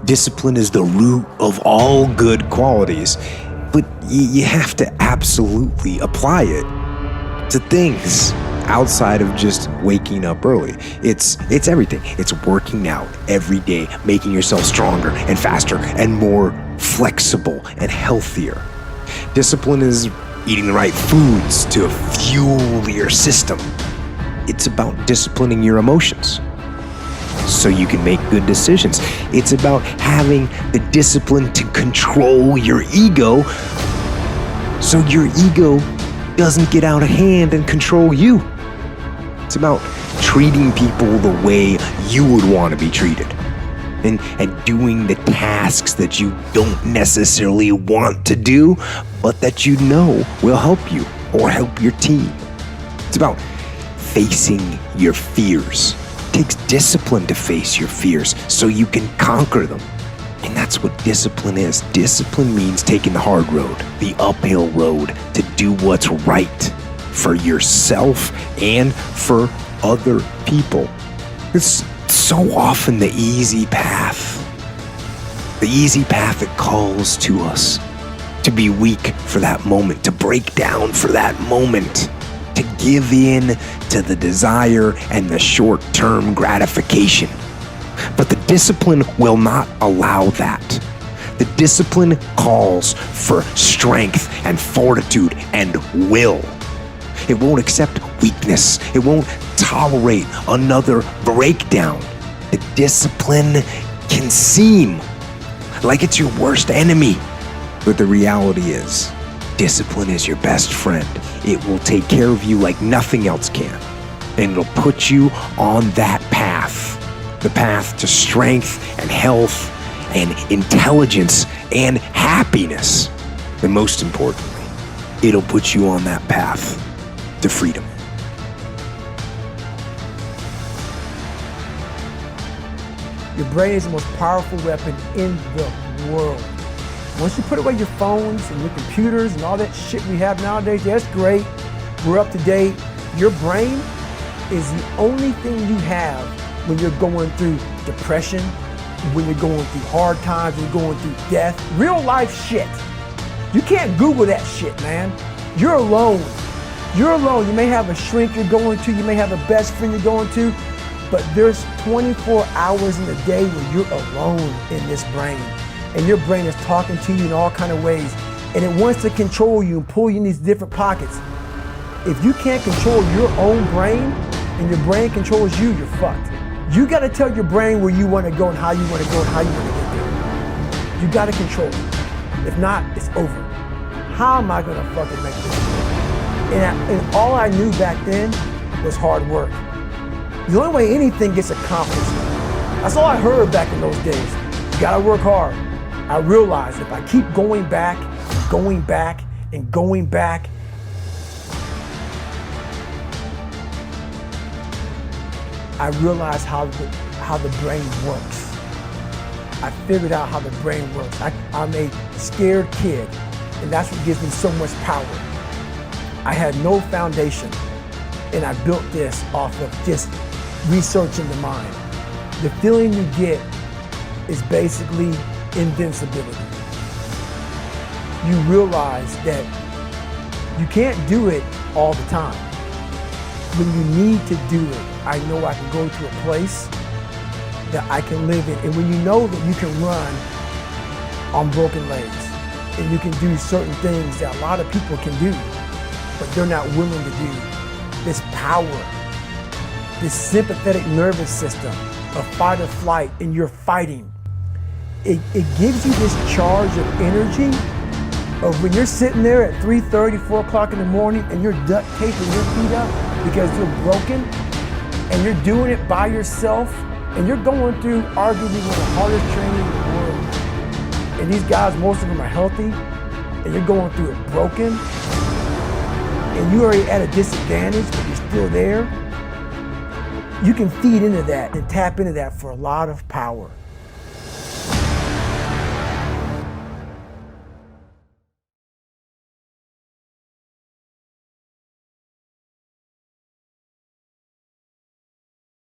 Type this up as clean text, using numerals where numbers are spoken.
Discipline is the root of all good qualities, but you have to absolutely apply it to things outside of just waking up early. It's everything. It's working out every day, making yourself stronger and faster and more flexible and healthier. Discipline is eating the right foods to fuel your system. It's about disciplining your emotions so you can make good decisions. It's about having the discipline to control your ego so your ego doesn't get out of hand and control you. It's about treating people the way you would want to be treated and doing the tasks that you don't necessarily want to do, but that you know will help you or help your team. It's about facing your fears. It takes discipline to face your fears so you can conquer them. And that's what discipline is. Discipline means taking the hard road, the uphill road, to do what's right for yourself and for other people. It's so often the easy path that calls to us to be weak for that moment, to break down for that moment, to give in to the desire and the short-term gratification. But the discipline will not allow that. The discipline calls for strength and fortitude and will. It won't accept weakness. It won't tolerate another breakdown. The discipline can seem like it's your worst enemy, but the reality is, discipline is your best friend. It will take care of you like nothing else can, and it'll put you on that path, the path to strength and health and intelligence and happiness. And most importantly, it'll put you on that path to freedom. Your brain is the most powerful weapon in the world. Once you put away your phones and your computers and all that shit we have nowadays, that's great. We're up to date. Your brain is the only thing you have when you're going through depression, when you're going through hard times, when you're going through death, real life shit. You can't Google that shit, man. You're alone. You're alone. You may have a shrink you're going to, you may have a best friend you're going to, but there's 24 hours in a day where you're alone in this brain. And your brain is talking to you in all kinds of ways. And it wants to control you and pull you in these different pockets. If you can't control your own brain and your brain controls you, you're fucked. You gotta tell your brain where you wanna go and how you wanna go and how you wanna get there. You gotta control it. If not, it's over. How am I gonna fucking make this work? And all I knew back then was hard work. The only way anything gets accomplished, that's all I heard back in those days. You gotta work hard. I realized if I keep going back, going back, and going back, I realized how the brain works. I figured out how the brain works. I'm a scared kid, and that's what gives me so much power. I had no foundation, and I built this off of just researching the mind. The feeling you get is basically invincibility. You realize that you can't do it all the time. When you need to do it, I know I can go to a place that I can live in. And when you know that you can run on broken legs and you can do certain things that a lot of people can do, but they're not willing to do, this power, this sympathetic nervous system of fight or flight, and you're fighting. It gives you this charge of energy of when you're sitting there at 3:30, 4 o'clock in the morning and you're duct taping your feet up because you're broken and you're doing it by yourself and you're going through arguably one of the hardest training in the world. And these guys, most of them are healthy, and you're going through it broken and you're already at a disadvantage, but you're still there. You can feed into that and tap into that for a lot of power.